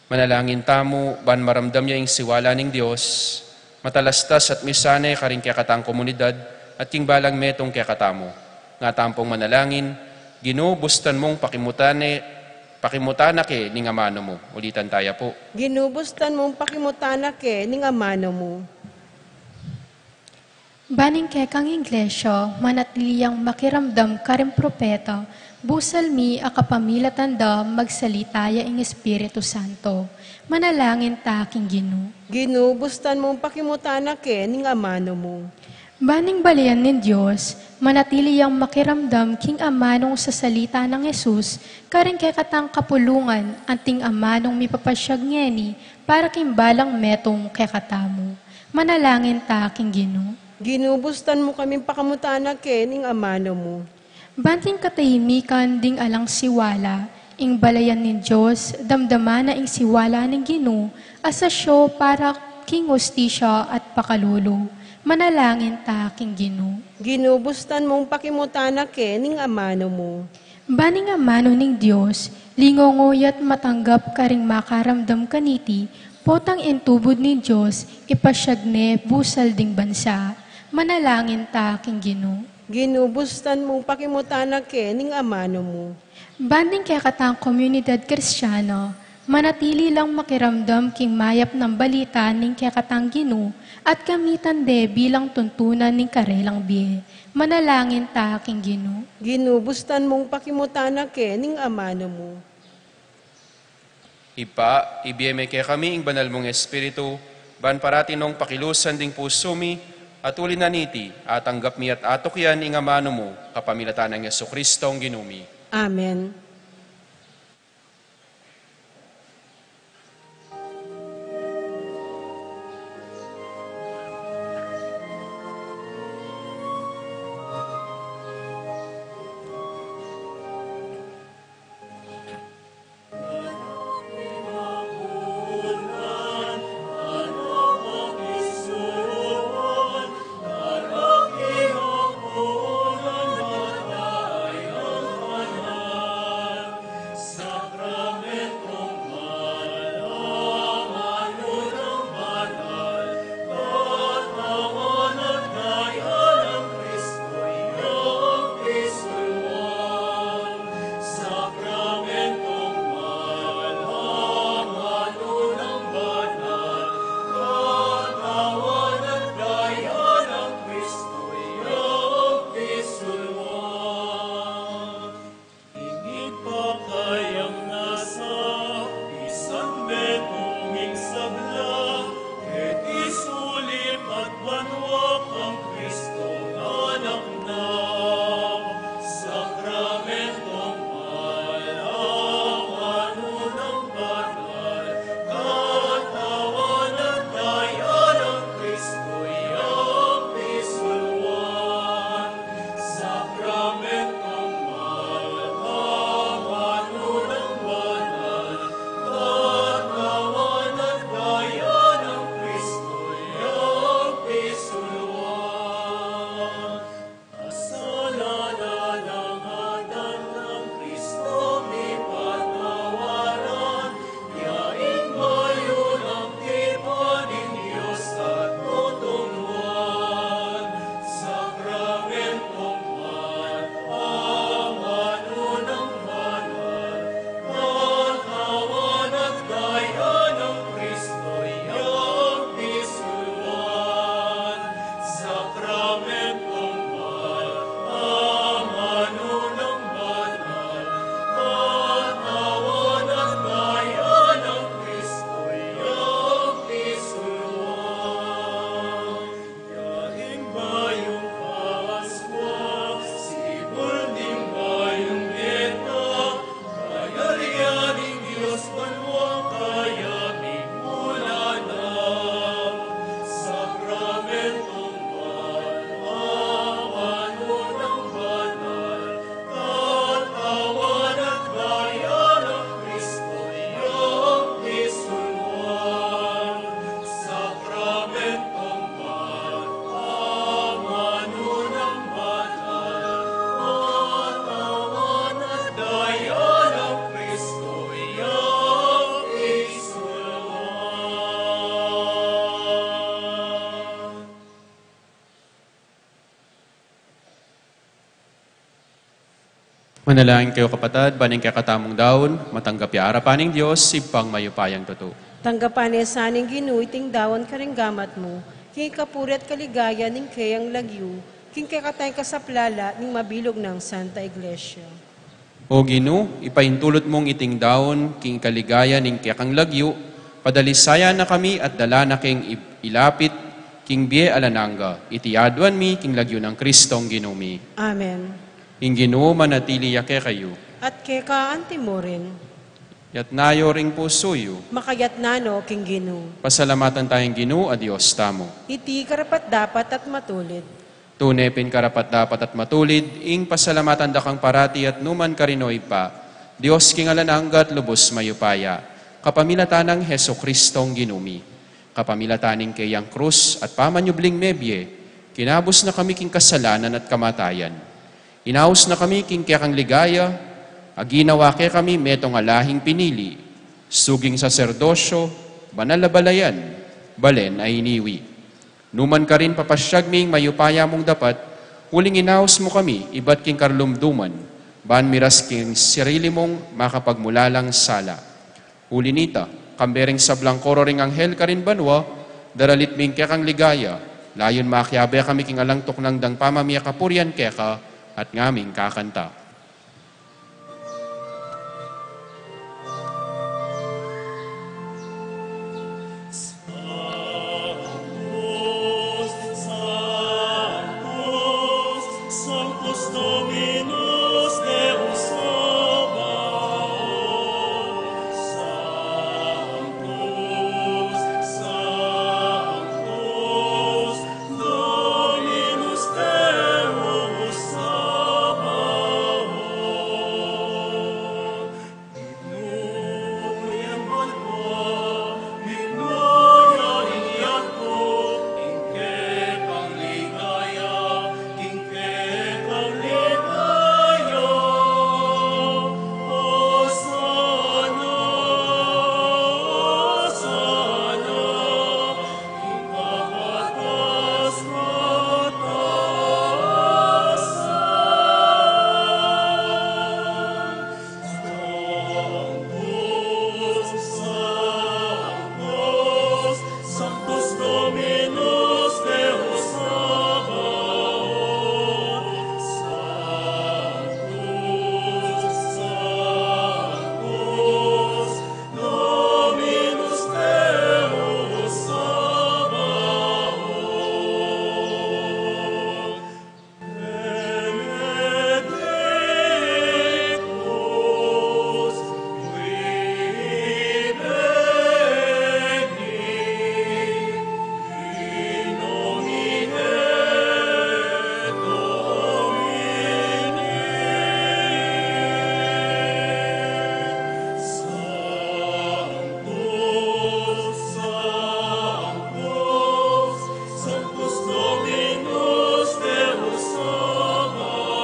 Manalangin tamo, ban maramdam niya yung siwala ng Diyos, matalastas at misane karing kaya katang komunidad, at king balang metong kaya katamo. Nga tampong manalangin, Ginoo, bustan mong pakimutana ke ning amano mo. Ulitan tayo po. Ginubustan mong pakimutana ke ning amano mo. Baning kekang Iglesia, manatiliyang makiramdam karing propeta, busal mi akapamilatanda magsalitaya ing Espiritu Santo. Manalangin ta king Ginoo. Ginubustan mong pakimutana ke ning amano mo. Baning balayan ni Diyos, manatiliyang makiramdam king amanong sa salita ng Yesus, karing kekatang kapulungan, anting amanong mipapasyag ngeni, para king balang metong kekatamo. Manalangin ta king Ginoo. Ginubustan mo kaming pakamutana ke ning amano mo. Banting katahimikan ding alang siwala, ing balayan ni Diyos, damdama na ing siwala ng Ginoo, asasyo para king hustisya at pakalulo. Manalangin ta king Ginoo. Ginubustan mong pakimutana ke ning amano mo. Baning amano ning Diyos, lingongoyat matanggap karing makaramdam kaniti, potang intubod ni Diyos, ipasyagne busal ding bansa. Manalangin ta king Ginoo. Ginubustan mong pakimutana ke ning amano mo. Banding kaya katang komunidad kristyano, manatili lang makiramdam king mayap ng balita ning kaya katang Ginoo at kamitan de bilang tuntunan ning karelang biye. Manalangin ta king Ginoo. Ginubustan mong pakimutana ke ning amano mo. Ibiyeme kaya kami ing banal mong Espiritu, ban parati nung pakilusan ding puso mi, at uli na niti, at tanggap mi at atok yan ing amano mo, kapamilatan ng Yesu Kristo ang ginumi. Amen. Manalangin kayo kapatad, baning kakatamong daon, matanggap ya arapaning Diyos, ipang mayupayang totoo. Tanggapan niya saning ginuy, ting dawan karinggamat mo, king kapuri at kaligaya ning kayang lagyu, king kakatay kasaplala ning mabilog ng Santa Iglesia. O Gino, ipaintulot mong iting daon, king kaligaya ning kayakang lagyu, padalisaya na kami at dala na king ilapit, king biye alananga, itiyaduan mi, king lagyu ng Kristong ginumi. Amen. Ing Ginoo manatili yake kayo, At keka anti mo rin, yat nayo ring pusoyo, makayat nano king ginu. pasalamatan tayong Ginoo a Diyos tamo. Iti karapat dapat at matulid. Tunepin karapat dapat at matulid, ing pasalamatan da kang parati at numan karinoy pa, Diyos king alananggat lubos mayupaya, kapamilatanang Heso Kristong ginumi, kapamilataning kayang krus at pamanyubling mebye, kinabos na kami king kasalanan at kamatayan. Inaus na kami king kayakang ligaya, aginawa kay kami metong alahing pinili, suging saserdosyo, banal na balayan, balen ay iniwi. Numan ka rin papasyag ming mayupaya mong dapat, huling inaus mo kami, iba't king karlumduman, ban miras king sirili mong makapagmulalang sala. Huli nita, kambering sablang koro ring anghel ka rin banwa, daralit ming kekang ligaya, layon makiabe kami king alangtok ng dang pamamiya kapuryan keka, at ngaming kakanta. Sanctus Dominus Deus Sabaoth, Sanctus, Sanctus, Dominus Deus Sabaoth. Ignuem albo, ignuya iyato, inke kang ligaya, inke kang ligaya. Hosanna, Hosanna, ikapatas matasan. Sanctus Dominus Deus Sabaoth, Sanctus, Sanctus, Dominus Deus Sabaoth. Benedictus, qui veni, in nomine Domini. Sanctus, Sanctus, Sanctus Dominus Deus Sabaoth,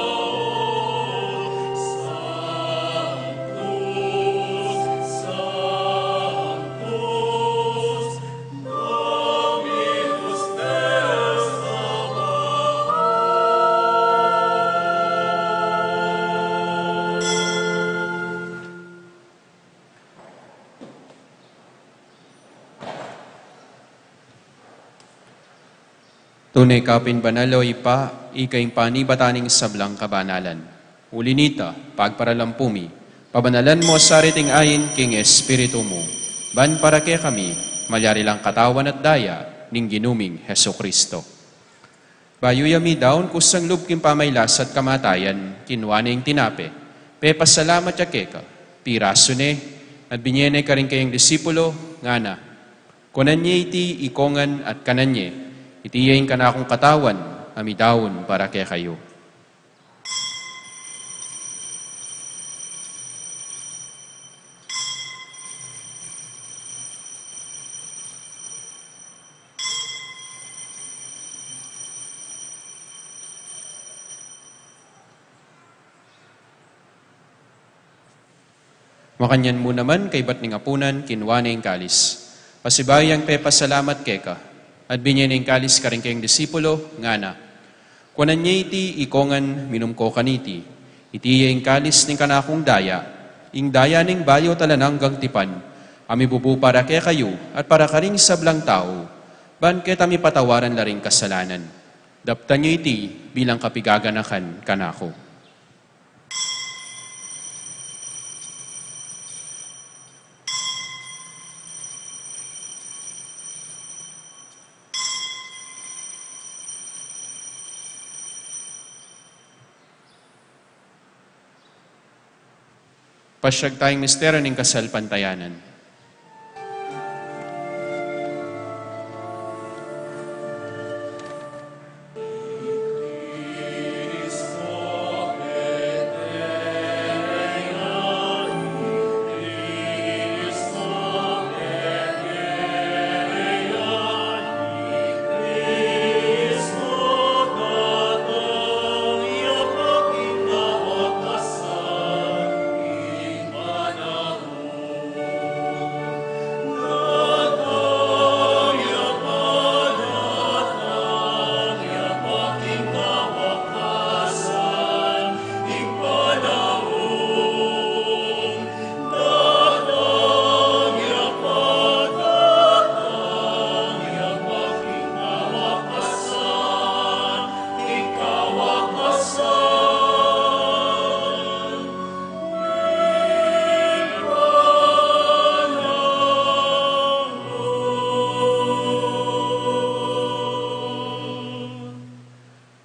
Sanctus, Sanctus, Dominus Deus Tunay kapin banalo ipa, ikaing panibataning sablang kabanalan. Uli nita, pagparalampumi, pabanalan mo sa riting ayin king Espiritu mo. Ban para kay kami, malyari lang katawan at daya, ning ginuming Heso Kristo. Bayuyami daon kusang lub king pamaylas at kamatayan, kinwaning tinape. Pepasalamat ya keka, piraso ne, at binyene ka rin kayong disipulo, ngana. Kunanye iti ikongan at kananye, itiyain ka na akong katawan, amidawon para kay kayo. Makanyan mo naman kay ba't ning apunan, kinwane ang kalis. Pasibayang pepasalamat keka, at binyan ang kalis ka rin kayong disipulo, ngana. Kunan niya iti ikongan minum ko kaniti, Itiya ing kalis ning kanakong daya, ing daya ning bayo talananggang tipan, ami bubu para kaya kayo at para karing sablang tao, ban kita mi patawaran laring kasalanan. Daptan nyo iti bilang kapigaganakan kanako. Pasyag tayong misteryo ng kasalpantayanan.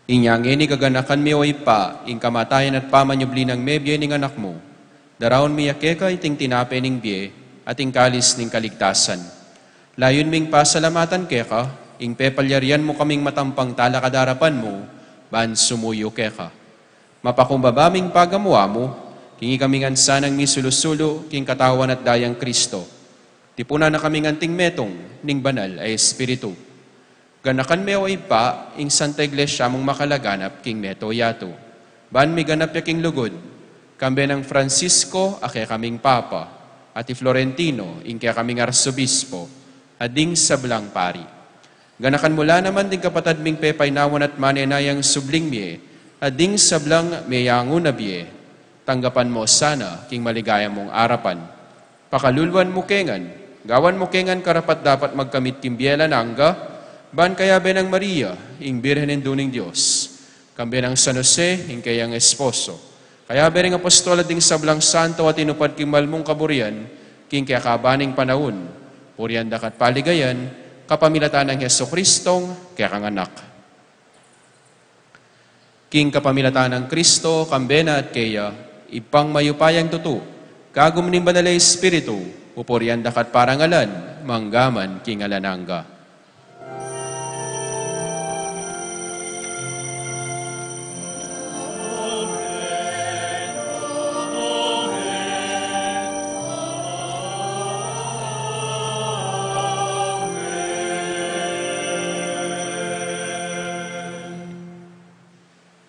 Inyang ini kaganakan mi oy pa, ing kamatayan at pamanyubli ng mebye ning anak mo. Daraon mi yakeka iting tinape ning bie, at ing kalis ning kaligtasan. Layon ming pasalamatan keka, ing pepalyarian mo kaming matampang talakadarapan mo, ban sumuyo keka. Mapakumbabaming pagamuwa mo, kingi kaming ansanang mi sulusulo, king katawan at dayang Kristo. Tipuna na kaming anting metong, ning banal ay Espiritu. Ganakan me o ipa, ing Santa Iglesia mong makalaganap king meto yato. Ban mi ganap ya king lugod, kambe ng Francisco, ake kaming Papa, at Florentino, ing kaya kaming Arsobispo, ading sablang pari. Ganakan mula naman ding kapatad ming pepay nawan at manenayang subling miye, ading sablang meyango na biye. Tanggapan mo sana, king maligaya mong arapan. Pakalulwan mo kengan, gawan mo kengan karapat dapat magkamit kimbiela nangga, ban kaya benang Maria, ing Birhen ng Duning Diyos, kambe ng San Jose, ing kayang esposo. Kaya bereng apostol at ding sablang santo at inupad king malmong kaburian, king kaya kabaning panahon, purian dakat paligayan, kapamilatan ng Yeso Kristong kaya kang anak. King kapamilatan ng Kristo, kambena at kaya, ipang mayupayang tutu, kagum ning banalay Espiritu, pupurian dakat parangalan, manggaman king alanangga.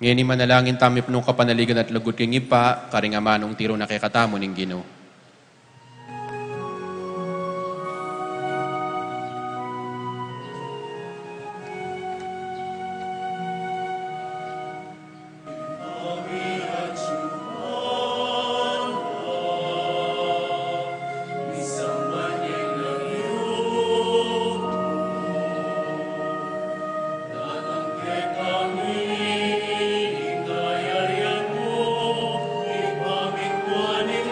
Ngayon manalangin tamip nung kapanaligan at lugod king ipa, karingamanong tiro na kay katamo ning Ginoo.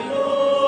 Lord.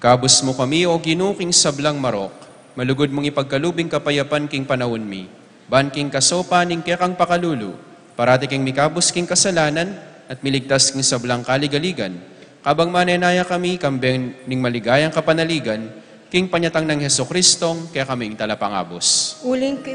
Ingkabos mo kami, o Ginoo, king sablang marok, malugod mong ipagkalubing kapayapan king panahon mi, ban king kasopa ning kekang pakalulu, parati king mikabos king kasalanan, at miligtas king sablang kaligaligan, kabang manenaya kami, kambeng ning maligayang kapanaligan, king panyatang ng Heso Kristong, kaya kaming talapangabos. Uling ke...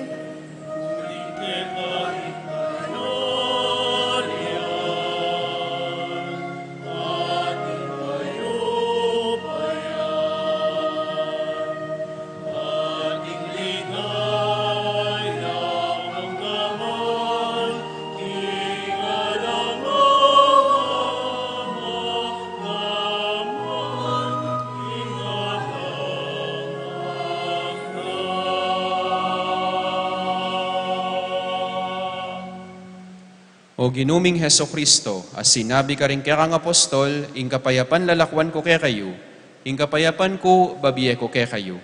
O ginuming Heso Kristo, as sinabi ka rin kaya kang apostol, ing kapayapan lalakwan ko kaya kayo, ing kapayapan ko babiye ko kaya kayo.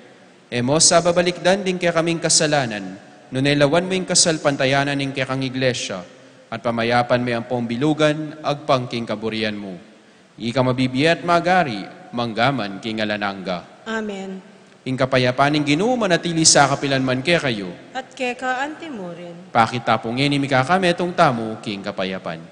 Emo sa babalikdan din kaya kaming kasalanan, nunelawan mo ing kasalpantayanan ing kaya kang iglesia, at pamayapan may ampong bilugan, agpang king kaburian mo. Ika mabibiya at magari, manggaman king alananga. Amen. Ing kapayapan ing Ginoo manatili sa kapilanman kaya kayo. At keka anti mo rin. Pakitapongin ni mikakametong tamo king kapayapan.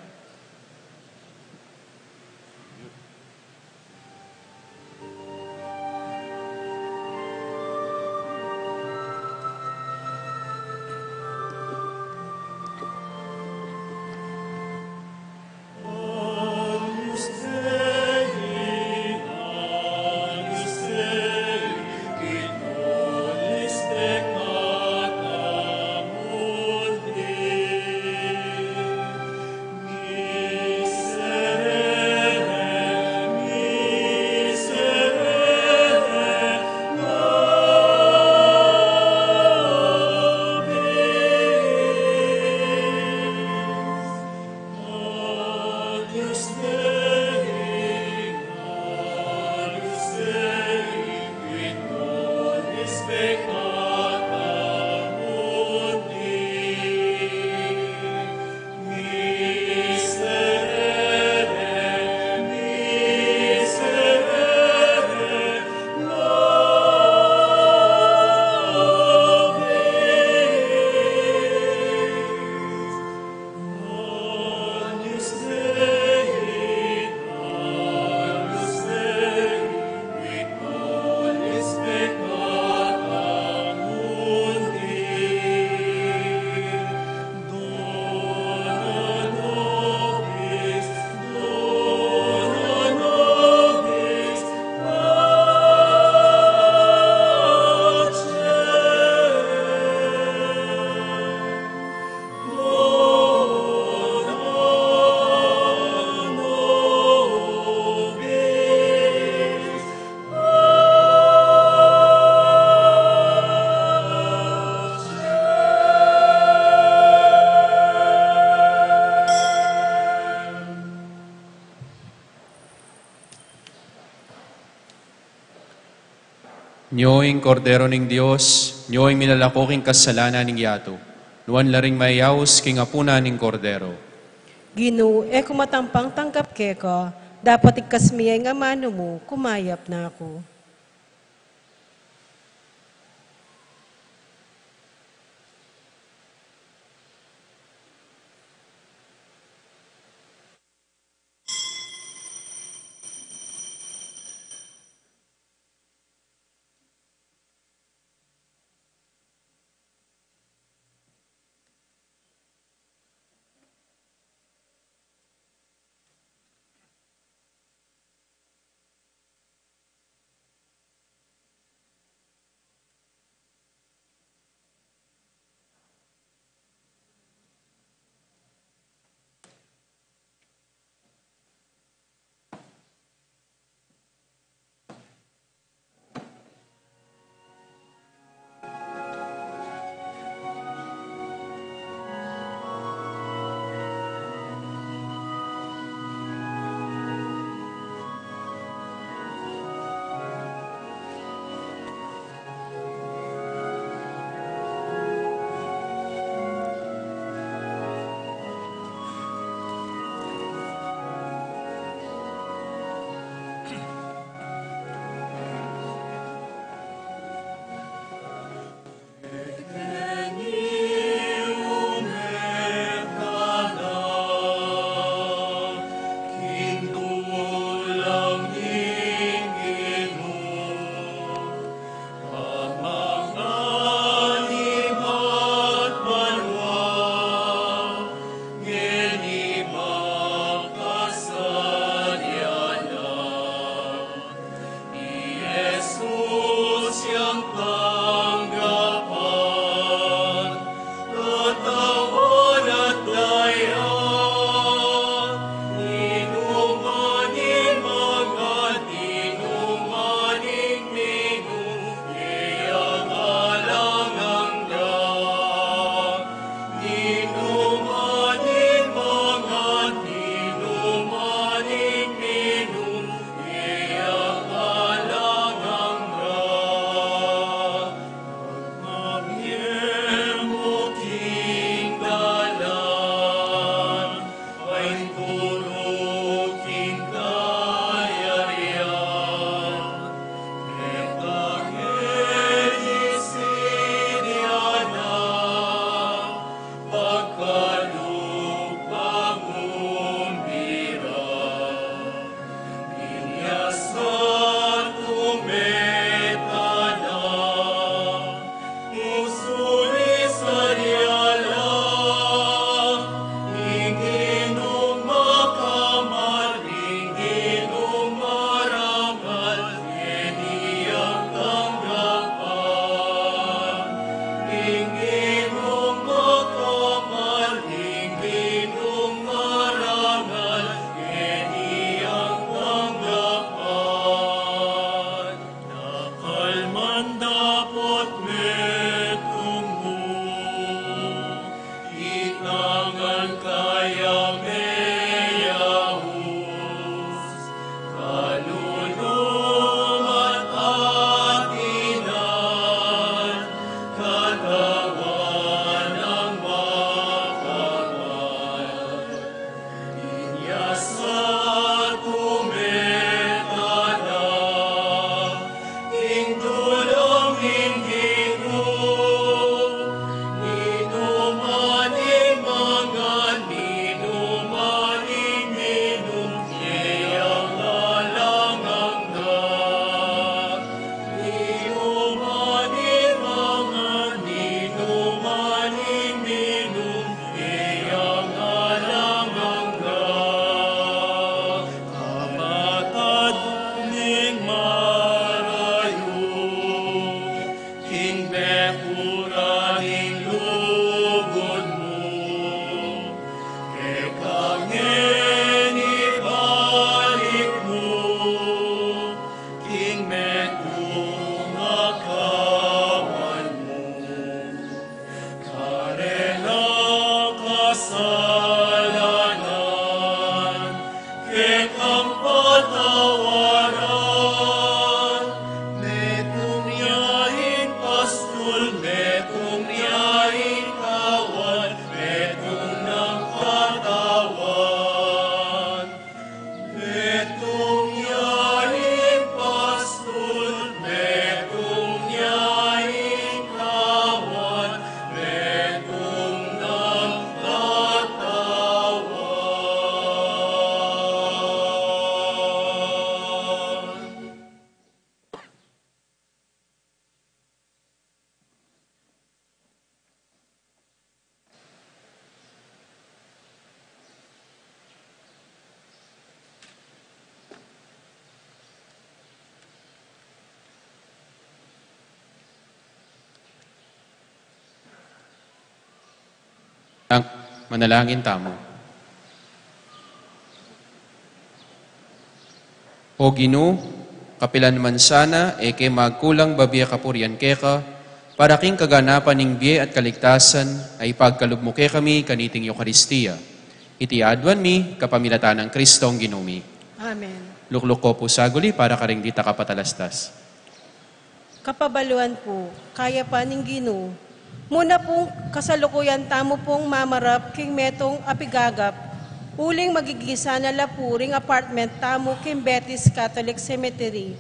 Nyoing kordero ning Dios, nyoing minalakoking kasalanan ning yato. Nuan laring mayaws king apuna ning kordero. Ginoo, kumatampang tanggap keka, dapat ikasmiyay nga mano mo, kumayap na ako. Manalangin tamo. O Ginoo, kapilan man sana, eke magkulang babiya kapurian keka, para king kaganapan ning biye at kaligtasan, ay pagkalubmuke kami kaniting Eucharistia. Iti adwan mi, kapamilatan ng Kristong Ginumi. Amen. Lukluk ko po saguli para karing dita kapatalastas. Kapabaluan po, kaya pa ning Ginoo. Muna pong kasalukuyan tamo pong mamarap king metong apigagap, uling magigisa na lapuring apartment tamo king Betis Catholic Cemetery.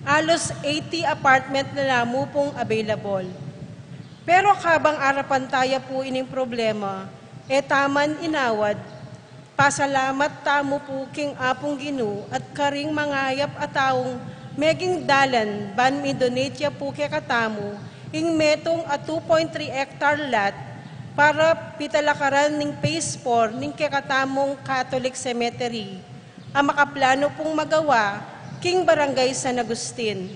Alos 80 apartment na namo pong available. Pero kabang arapan tayo po ining problema, taman inawad, pasalamat tamo po king apong Ginoo at karing mangayap at taong meging dalan ban mi donate ya po kay katamo ing metong a 2.3 hectare lot para pitalakaran ning phase 4 ning kay katamong Catholic Cemetery. Ang makaplano pong magawa king barangay San Agustin.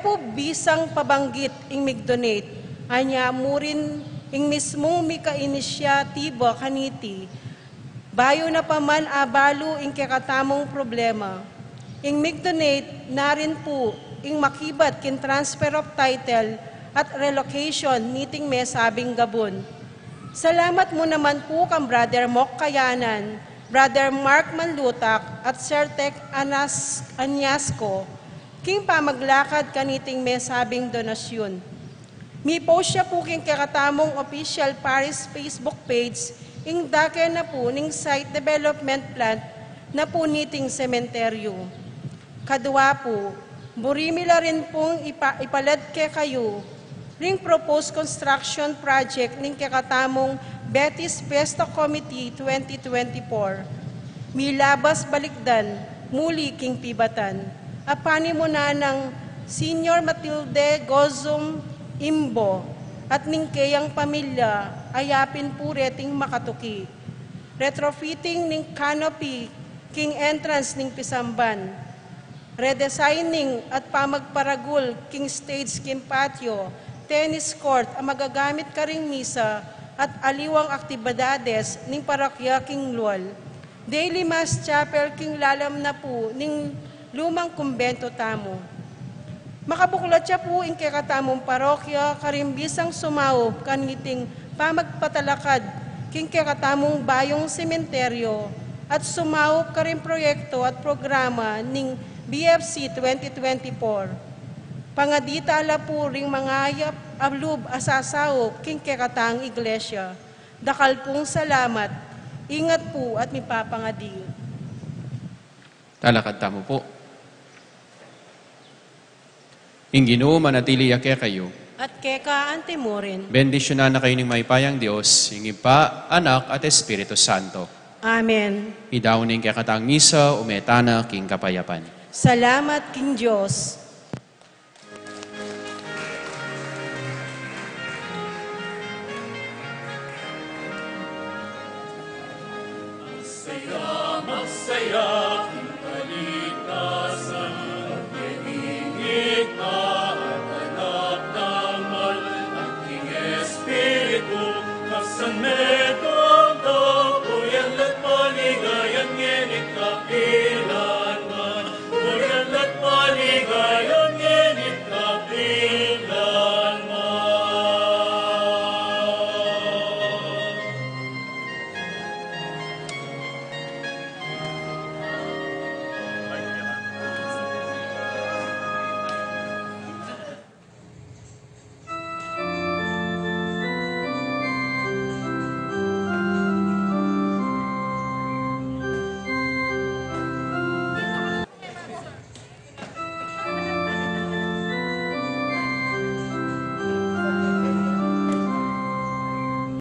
Po bisang pabanggit ing migdonate, anya mo rin ing mismong mika-inisyatiba kaniti, bayo na paman abalo ing kakatamong problema. Ing migdonate na rin po ing makibat kin transfer of title at relocation niting may sabing Gabon. Salamat mo naman po kang Brother Mok Kayanan, Brother Mark Manlutak at Sir Tek Anyasco, king pamaglakad kaniting may sabing donasyon. Mi post siya po king kakatamong official Paris Facebook page ing dake na po ning site development plan na po niting sementeryo. Kadwa po, burimila rin pong ipalad ke kayo ring proposed construction project ning kakatamong Betis Fiesta Committee 2024. Milabas balikdan, muli king pibatan. Apani mo na ng Senior Matilde Gozum Imbo at ning kayang pamilya ayapin po reting makatuki. Retrofitting ning canopy king entrance ning Pisamban. Redesigning at pamagparagul king stage king patio, tennis court ang magagamit karing misa at aliwang aktibidades ning parakya king Lual. Daily Mass Chapel king lalam na po ning lumang kumbento tamo. Makabuklat siya po ing kakatamong parokya karimbisang sumaob kaniting pamagpatalakad king kakatamong bayong sementeryo at sumaob karing proyekto at programa ning BFC 2024. Pangadita ala po ring mangayap ablub asasaw king kekatang iglesia. Dakal pong salamat. Ingat po at mipapangadi. Talakad tamo po. Ing Ginoo manatili ake kayo. At keka ante mo rin. Bendisyonan na kayo ng maipayang Diyos, ing Ipa, Anak at Espiritu Santo. Amen. Idaw ning kakatang misa, umetana king kapayapan. Salamat king Diyos. Masaya, kaligtasan, pinigit na at anak ng mal, aking Espiritu, kasan metong daw, kuyan at paligayan, ngenit kapit.